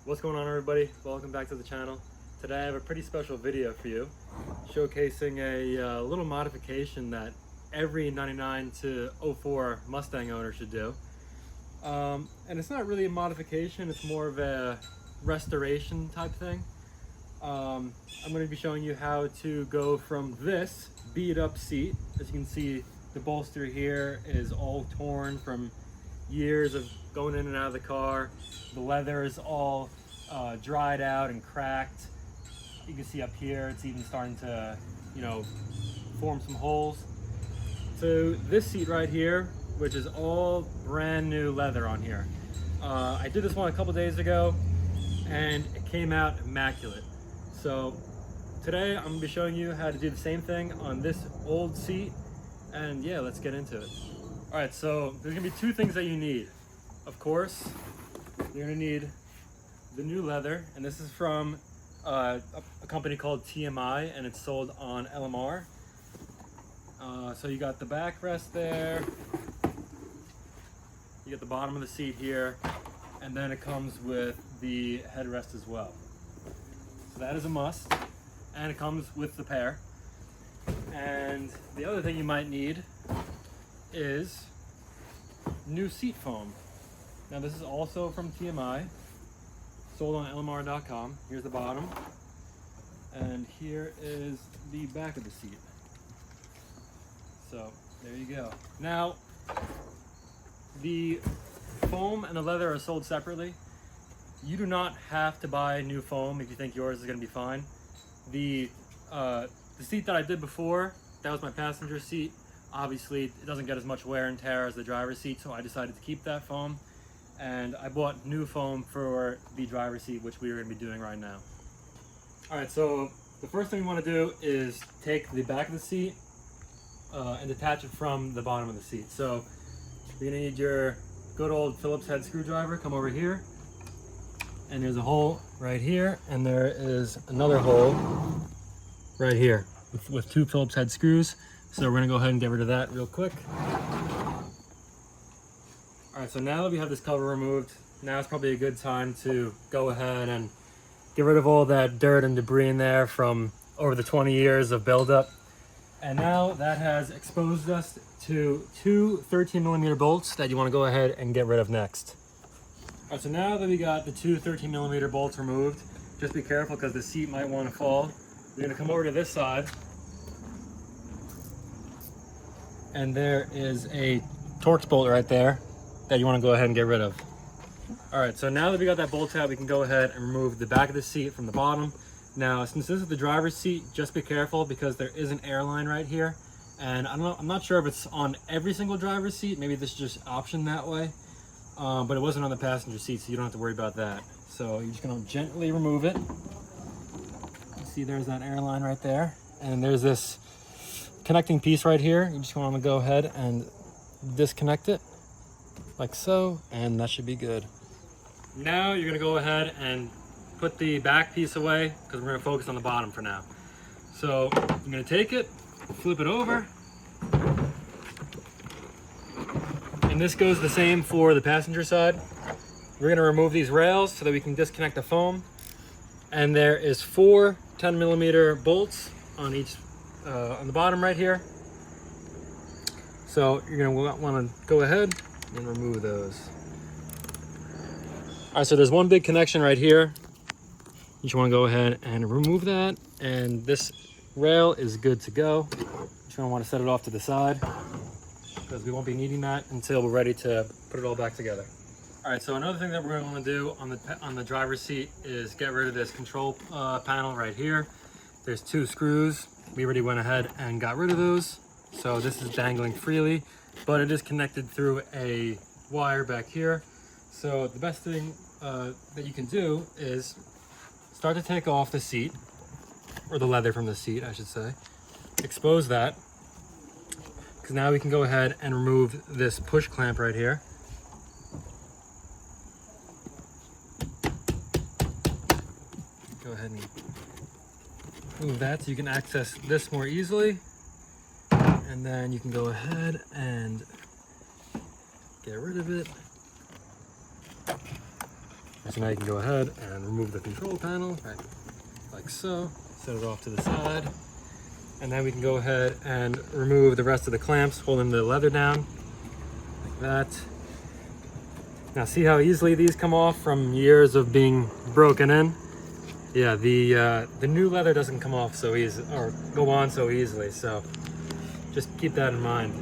What's going on, everybody? Welcome back to the channel. Today I have a pretty special video for you showcasing a little modification that every 99 to 04 Mustang owner should do. And it's not really a modification, it's more of a restoration type thing. I'm going to be showing you how to go from this beat up seat. As you can see, the bolster here is all torn from years of going in and out of the car. The leather is all dried out and cracked. You can see up here it's even starting to, form some holes. So this seat right here, which is all brand new leather on here. I did this one a couple days ago and it came out immaculate. So today I'm gonna be showing you how to do the same thing on this old seat, and yeah, let's get into it. All right, so there's gonna be two things that you need. Of course, you're gonna need the new leather, and this is from a company called TMI, and it's sold on LMR. So you got the backrest there, you get the bottom of the seat here, and then it comes with the headrest as well. So that is a must, and it comes with the pair. And the other thing you might need is new seat foam. Now this is also from TMI, sold on LMR.com. Here's the bottom, and here is the back of the seat. So there you go. Now the foam and the leather are sold separately. You do not have to buy new foam if you think yours is going to be fine. The seat that I did before, that was my passenger seat. Obviously it doesn't get as much wear and tear as the driver's seat, so I decided to keep that foam, and I bought new foam for the driver's seat, which we are going to be doing right now. Alright, so the first thing we want to do is take the back of the seat and detach it from the bottom of the seat. So you're going to need your good old Phillips head screwdriver. Come over here, and there's a hole right here, and there is another hole right here with two Phillips head screws. So we're gonna go ahead and get rid of that real quick. All right, so now that we have this cover removed, now it's probably a good time to go ahead and get rid of all that dirt and debris in there from over the 20 years of buildup. And now that has exposed us to two 13mm bolts that you wanna go ahead and get rid of next. All right, so now that we got the two 13mm bolts removed, just be careful because the seat might want to fall. We're going to come over to this side, and there is a Torx bolt right there that you want to go ahead and get rid of. All right, so now that we got that bolt out, we can go ahead and remove the back of the seat from the bottom. Now, since this is the driver's seat, just be careful because there is an airline right here, and I'm not sure if it's on every single driver's seat. Maybe this is just optioned that way. But it wasn't on the passenger seat, so you don't have to worry about that. So you're just gonna gently remove it. You see there's that airline right there. And there's this connecting piece right here. You just wanna go ahead and disconnect it, like so, and that should be good. Now you're gonna go ahead and put the back piece away because we're gonna focus on the bottom for now. So I'm gonna take it, flip it over, and this goes the same for the passenger side. We're going to remove these rails so that we can disconnect the foam. And there is four 10mm bolts on each, on the bottom right here. So you're going to want to go ahead and remove those. All right, so there's one big connection right here. You just want to go ahead and remove that. And this rail is good to go. You're just going to want to set it off to the side, because we won't be needing that until we're ready to put it all back together. All right, so another thing that we're going to want to do on the driver's seat is get rid of this control panel right here. There's two screws. We already went ahead and got rid of those. So this is dangling freely, but it is connected through a wire back here. So the best thing that you can do is start to take off the seat, or the leather from the seat, I should say. Expose that. Now we can go ahead and remove this push clamp right here. Go ahead and move that so you can access this more easily. And then you can go ahead and get rid of it. So now you can go ahead and remove the control panel, right, like so. Set it off to the side. And then we can go ahead and remove the rest of the clamps holding the leather down, like that. Now see how easily these come off from years of being broken in? Yeah, the new leather doesn't come off so easy, or go on so easily, so just keep that in mind.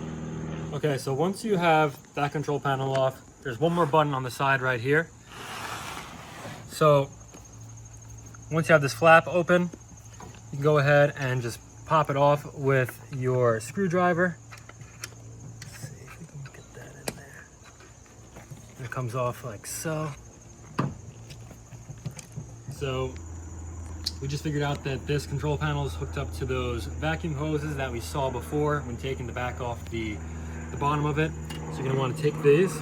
Okay, so once you have that control panel off, there's one more button on the side right here. So once you have this flap open, you can go ahead and just pop it off with your screwdriver. Let's see if we can get that in there. And it comes off like so. So we just figured out that this control panel is hooked up to those vacuum hoses that we saw before when taking the back off the bottom of it. So you're gonna want to take these.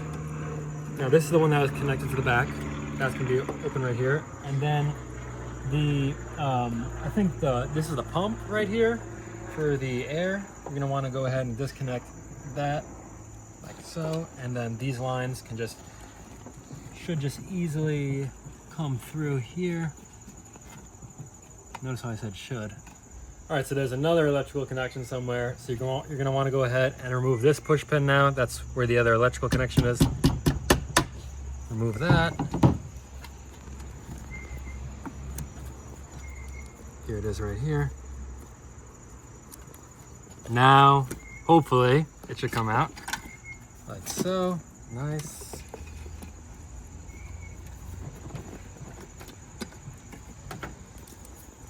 Now this is the one that was connected to the back. That's gonna be open right here. And then I think this is the pump right here for the air. You're gonna want to go ahead and disconnect that like so. And then these lines should just easily come through here. Notice how I said should. All right, so there's another electrical connection somewhere. So you're gonna want to go ahead and remove this push pin now. That's where the other electrical connection is. Remove that. Here it is right here. Now, hopefully, it should come out like so. Nice.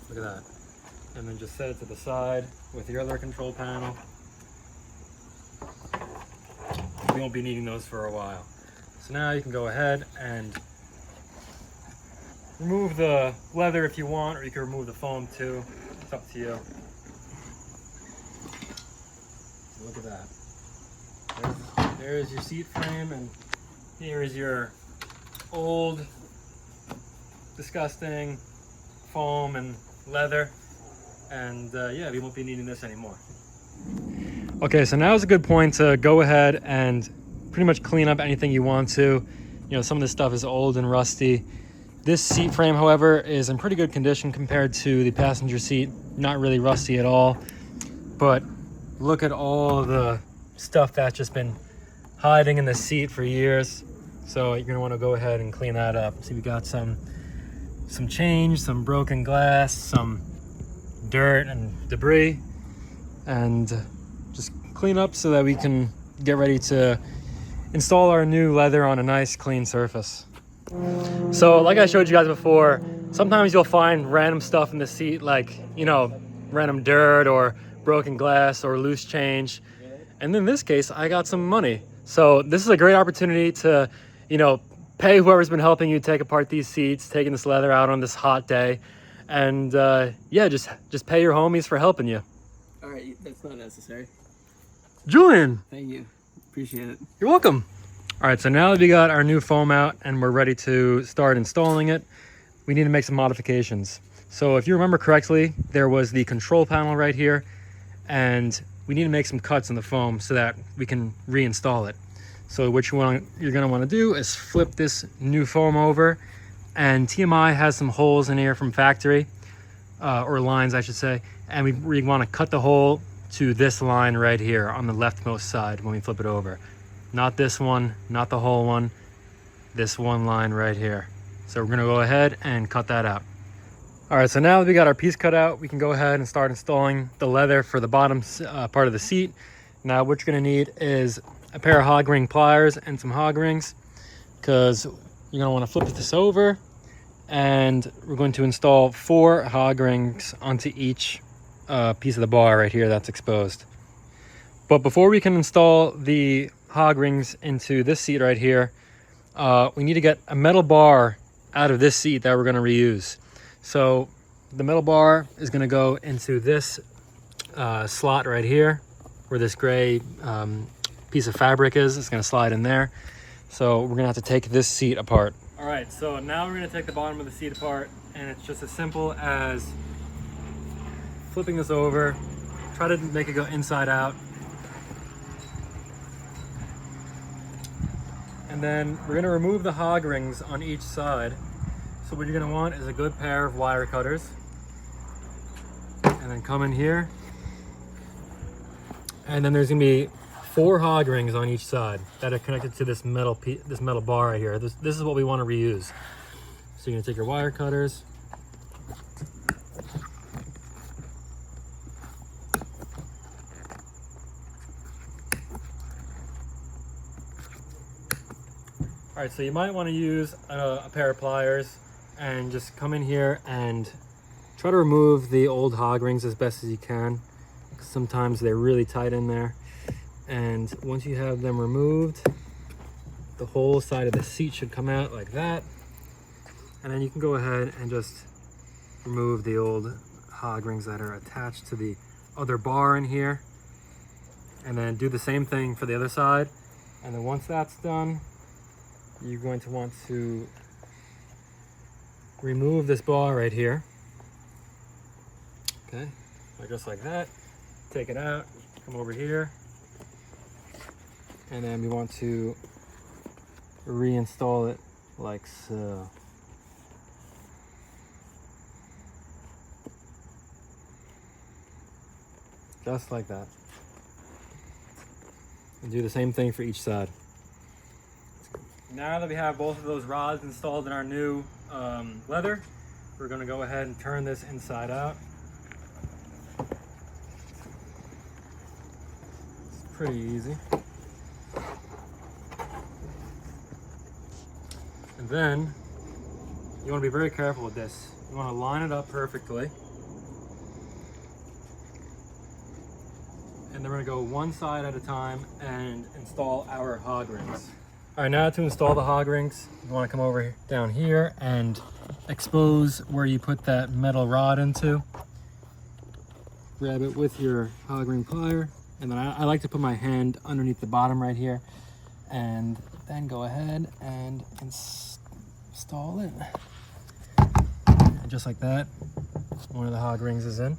Look at that. And then just set it to the side with your other control panel. We won't be needing those for a while. So now you can go ahead and remove the leather if you want, or you can remove the foam too. It's up to you. Look at that. There's your seat frame, and here is your old, disgusting foam and leather. And yeah, we won't be needing this anymore. Okay, so now is a good point to go ahead and pretty much clean up anything you want to. You know, some of this stuff is old and rusty. This seat frame, however, is in pretty good condition compared to the passenger seat. Not really rusty at all. But look at all the stuff that's just been hiding in the seat for years. So you're gonna want to go ahead and clean that up. See, we got some change, some broken glass, some dirt and debris, and just clean up so that we can get ready to install our new leather on a nice clean surface. So like I showed you guys before, sometimes you'll find random stuff in the seat, like, you know, random dirt or broken glass or loose change. And in this case, I got some money. So this is a great opportunity to, you know, pay whoever's been helping you take apart these seats, taking this leather out on this hot day. And yeah, just pay your homies for helping you. All right, that's not necessary. Julian! Thank you. Appreciate it. You're welcome. All right, so now that we got our new foam out and we're ready to start installing it, we need to make some modifications. So if you remember correctly, there was the control panel right here, and we need to make some cuts in the foam so that we can reinstall it. So what you're gonna wanna do is flip this new foam over, and TMI has some holes in here from factory, or lines I should say, and we wanna cut the hole to this line right here on the leftmost side when we flip it over. Not this one, not the whole one, this one line right here. So we're gonna go ahead and cut that out. All right, so now that we got our piece cut out, we can go ahead and start installing the leather for the bottom part of the seat. Now what you're gonna need is a pair of hog ring pliers and some hog rings, because you're gonna wanna flip this over, and we're going to install 4 hog rings onto each piece of the bar right here that's exposed. But before we can install the hog rings into this seat right here, we need to get a metal bar out of this seat that we're going to reuse. So the metal bar is going to go into this slot right here where this gray piece of fabric is. It's going to slide in there. So we're going to have to take this seat apart. All right, so now we're going to take the bottom of the seat apart, and it's just as simple as flipping this over. Try to make it go inside out. And then we're gonna remove the hog rings on each side. So what you're gonna want is a good pair of wire cutters. And then come in here. And then there's gonna be 4 hog rings on each side that are connected to this metal bar right here. This is what we want to reuse. So you're gonna take your wire cutters. All right, so you might want to use a pair of pliers and just come in here and try to remove the old hog rings as best as you can. Sometimes they're really tight in there. And once you have them removed, the whole side of the seat should come out like that. And then you can go ahead and just remove the old hog rings that are attached to the other bar in here. And then do the same thing for the other side. And then once that's done, you're going to want to remove this bar right here. Okay, just like that. Take it out, come over here. And then we want to reinstall it like so. Just like that. And do the same thing for each side. Now that we have both of those rods installed in our new leather, we're going to go ahead and turn this inside out. It's pretty easy. And then you want to be very careful with this. You want to line it up perfectly. And then we're going to go one side at a time and install our hog rings. All right, now to install the hog rings, you want to come over down here and expose where you put that metal rod into. Grab it with your hog ring plier, and then I like to put my hand underneath the bottom right here, and then go ahead and install it. And just like that, one of the hog rings is in.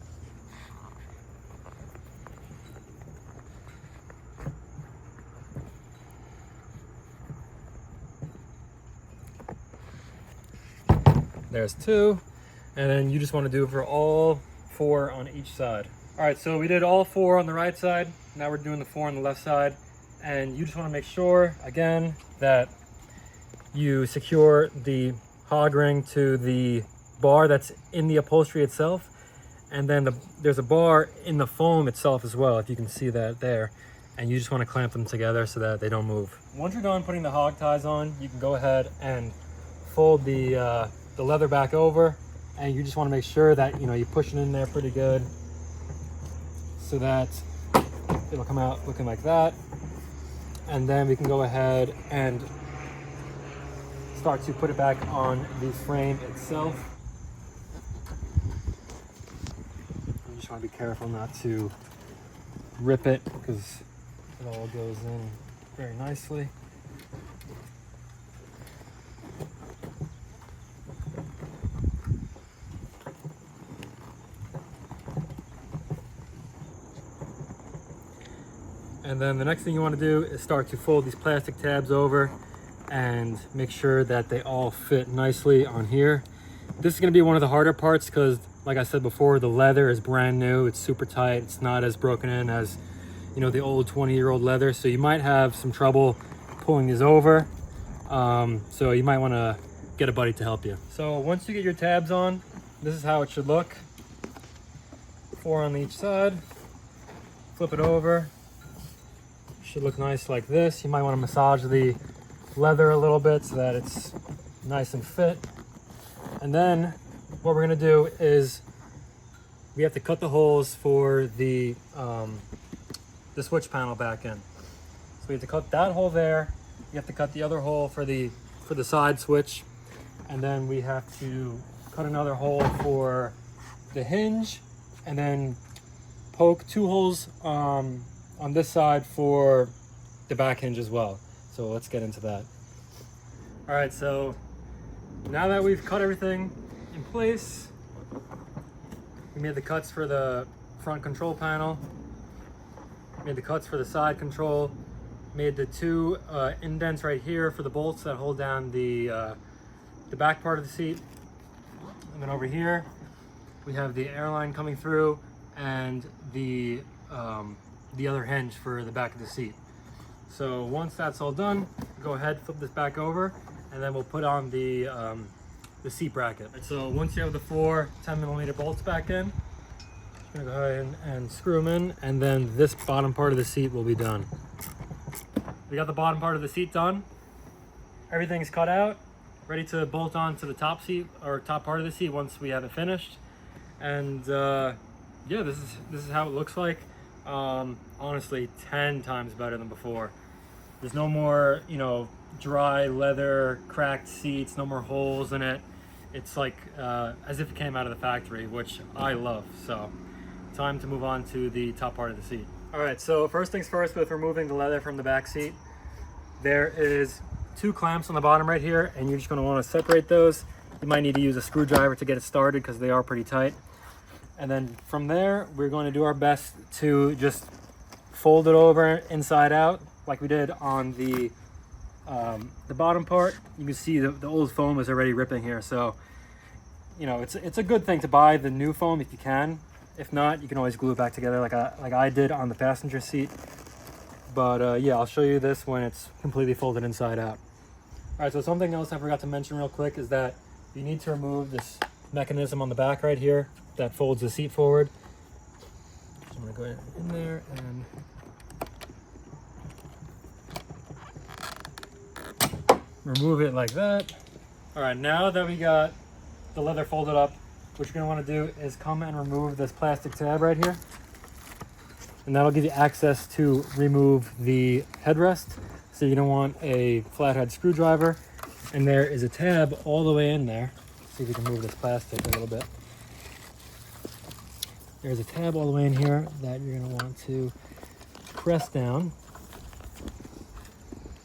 There's 2, and then you just want to do it for all 4 on each side. All right, so we did all 4 on the right side. Now we're doing the 4 on the left side, and you just want to make sure again that you secure the hog ring to the bar that's in the upholstery itself, and then there's a bar in the foam itself as well, if you can see that there, and you just want to clamp them together so that they don't move. Once you're done putting the hog ties on, you can go ahead and fold the leather back over, and you just want to make sure that you push it in there pretty good so that it'll come out looking like that. And then we can go ahead and start to put it back on the frame itself. You just want to be careful not to rip it because it all goes in very nicely. And then the next thing you want to do is start to fold these plastic tabs over and make sure that they all fit nicely on here. This is going to be one of the harder parts because, like I said before, the leather is brand new. It's super tight. It's not as broken in as, the old 20-year-old leather. So you might have some trouble pulling these over. So you might want to get a buddy to help you. So once you get your tabs on, this is how it should look. 4 on each side. Flip it over. Should look nice like this. You might want to massage the leather a little bit so that it's nice and fit. And then what we're going to do is we have to cut the holes for the switch panel back in. So we have to cut that hole there. You have to cut the other hole for the side switch, and then we have to cut another hole for the hinge, and then poke 2 holes on this side for the back hinge as well. So let's get into that. All right, so now that we've cut everything in place, we made the cuts for the front control panel, made the cuts for the side control, made the two indents right here for the bolts that hold down the back part of the seat. And then over here, we have the airline coming through and the other hinge for the back of the seat. So once that's all done, go ahead, flip this back over, and then we'll put on the seat bracket. So once you have the four 10mm bolts back in, I'm gonna go ahead and screw them in, and then this bottom part of the seat will be done. We got the bottom part of the seat done. Everything's cut out, ready to bolt on to the top seat or top part of the seat once we have it finished. And yeah, this is how it looks like. Honestly, 10 times better than before. There's no more, you know, dry leather, cracked seats, no more holes in it. It's like as if it came out of the factory, which I love. So time to move on to the top part of the seat. All right, so first things first, with removing the leather from the back seat, there is two clamps on the bottom right here, and you're just going to want to separate those. You might need to use a screwdriver to get it started because they are pretty tight. And then from there, we're going to do our best to just fold it over inside out like we did on the bottom part. You can see the old foam is already ripping here, so you know it's a good thing to buy the new foam if you can. If not, you can always glue it back together like I did on the passenger seat. But yeah, I'll show you this when it's completely folded inside out. All right, so something else I forgot to mention real quick is that you need to remove this mechanism on the back right here that folds the seat forward. So I'm gonna go in there and remove it like that. All right, now that we got the leather folded up, what you're gonna wanna do is come and remove this plastic tab right here. And that'll give you access to remove the headrest. So you're gonna want a flathead screwdriver, and there is a tab all the way in there. See if you can move this plastic a little bit. There's a tab all the way in here that you're gonna want to press down.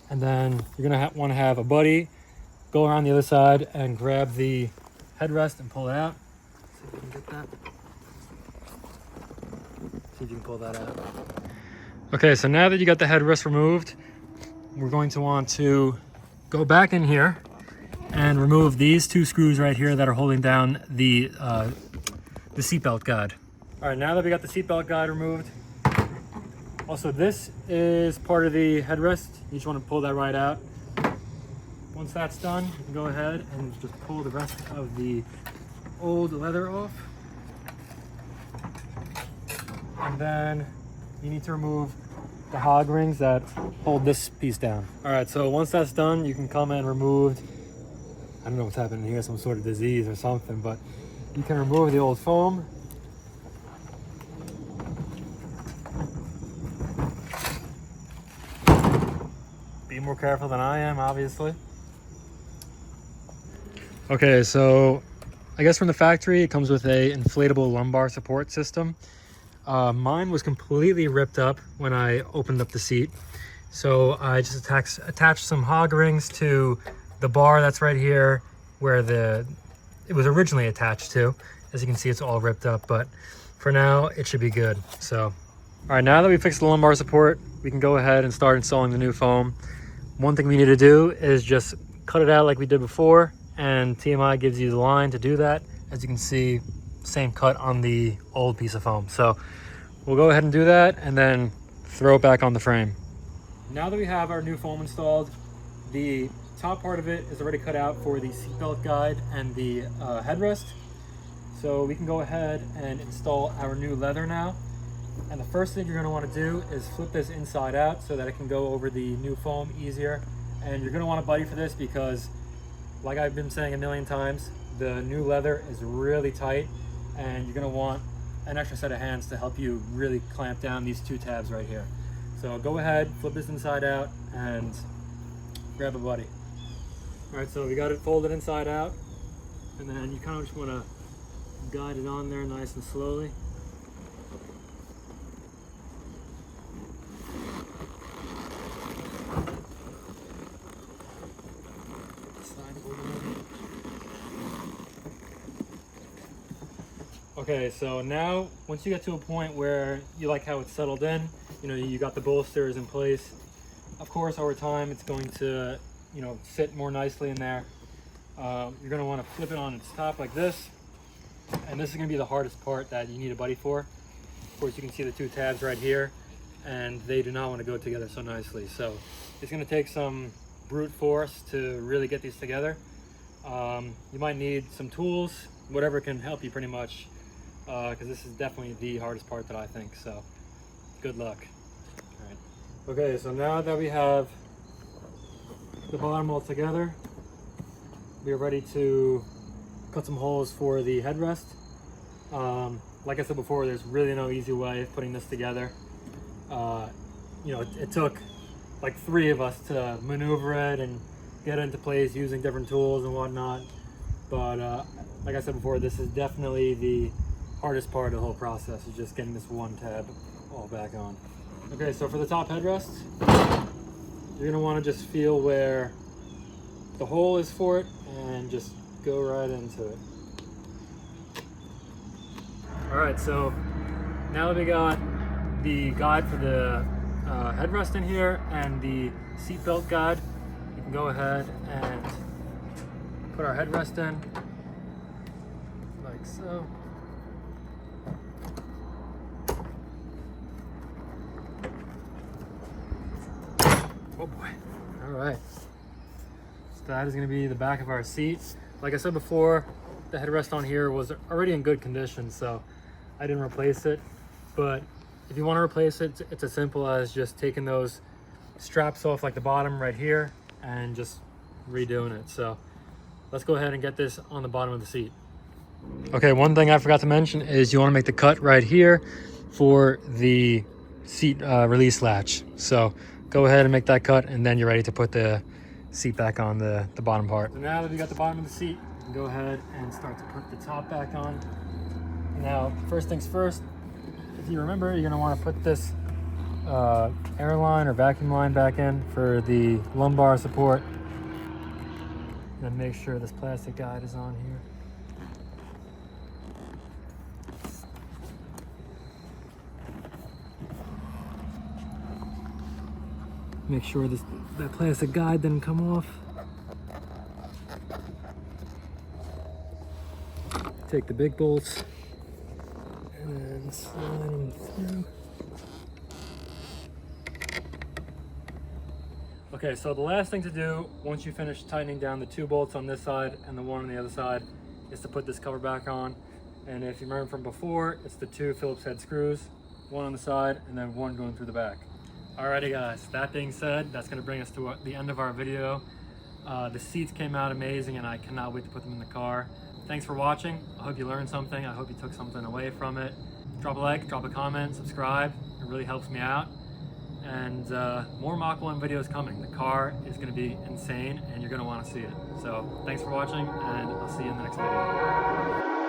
And then you're gonna want to have a buddy go around the other side and grab the headrest and pull it out. See if you can get that. See if you can pull that out. Okay, so now that you got the headrest removed, we're going to want to go back in here and remove these two screws right here that are holding down the seatbelt guide. All right, now that we got the seatbelt guide removed, also this is part of the headrest. You just want to pull that right out. Once that's done, you can go ahead and just pull the rest of the old leather off. And then you need to remove the hog rings that hold this piece down. All right, so once that's done, you can come and remove, I don't know what's happening here, some sort of disease or something, but you can remove the old foam. Be more careful than I am, obviously. Okay, so I guess from the factory, it comes with a inflatable lumbar support system. Mine was completely ripped up when I opened up the seat. So I just attached some hog rings to the bar that's right here where it was originally attached to. As you can see, it's all ripped up, but for now it should be good. So, all right, now that we fixed the lumbar support, we can go ahead and start installing the new foam. One thing we need to do is just cut it out like we did before, and TMI gives you the line to do that. As you can see, same cut on the old piece of foam. So we'll go ahead and do that and then throw it back on the frame. Now that we have our new foam installed, the top part of it is already cut out for the seatbelt guide and the headrest. So we can go ahead and install our new leather now. And the first thing you're going to want to do is flip this inside out so that it can go over the new foam easier. And you're going to want a buddy for this because, like I've been saying a million times, the new leather is really tight, and you're going to want an extra set of hands to help you really clamp down these two tabs right here. So go ahead, flip this inside out, and grab a buddy. All right, so we got it folded inside out, and then you kind of just want to guide it on there nice and slowly. Okay, so now once you get to a point where you like how it's settled in, you know, you got the bolsters in place, of course, over time, it's going to, you know, sit more nicely in there. You're going to want to flip it on its top like this. And this is going to be the hardest part that you need a buddy for. Of course, you can see the two tabs right here, and they do not want to go together so nicely. So it's going to take some brute force to really get these together. You might need some tools, whatever can help you pretty much, because this is definitely the hardest part that I think. So good luck. All right. Okay, so now that we have the bottom all together, we are ready to cut some holes for the headrest. Like I said before, there's really no easy way of putting this together. You know, it took like 3 of us to maneuver it and get it into place using different tools and whatnot. But like I said before, this is definitely the hardest part of the whole process, is just getting this one tab all back on. Okay, so for the top headrest, you're gonna wanna just feel where the hole is for it and just go right into it. All right, so now that we got the guide for the headrest in here and the seatbelt guide, we can go ahead and put our headrest in like so. Oh boy. All right. So that is going to be the back of our seat. Like I said before, the headrest on here was already in good condition, so I didn't replace it. But if you want to replace it, it's as simple as just taking those straps off, like the bottom right here, and just redoing it. So let's go ahead and get this on the bottom of the seat. Okay, one thing I forgot to mention is you want to make the cut right here for the seat release latch. So go ahead and make that cut, and then you're ready to put the seat back on the bottom part. So now that we got the bottom of the seat, you can go ahead and start to put the top back on. Now, first things first, if you remember, you're gonna wanna put this air line or vacuum line back in for the lumbar support. And then make sure this plastic guide is on here. Make sure that plastic guide didn't come off. Take the big bolts and then slide them through. Okay, so the last thing to do once you finish tightening down the 2 bolts on this side and the one on the other side is to put this cover back on. And if you remember from before, it's the 2 Phillips head screws, one on the side and then one going through the back. Alrighty guys, that being said, that's going to bring us to the end of our video. The seats came out amazing and I cannot wait to put them in the car. Thanks for watching. I hope you learned something. I hope you took something away from it. Drop a like, drop a comment, subscribe. It really helps me out. And more Mach 1 videos coming. The car is going to be insane and you're going to want to see it. So thanks for watching, and I'll see you in the next video.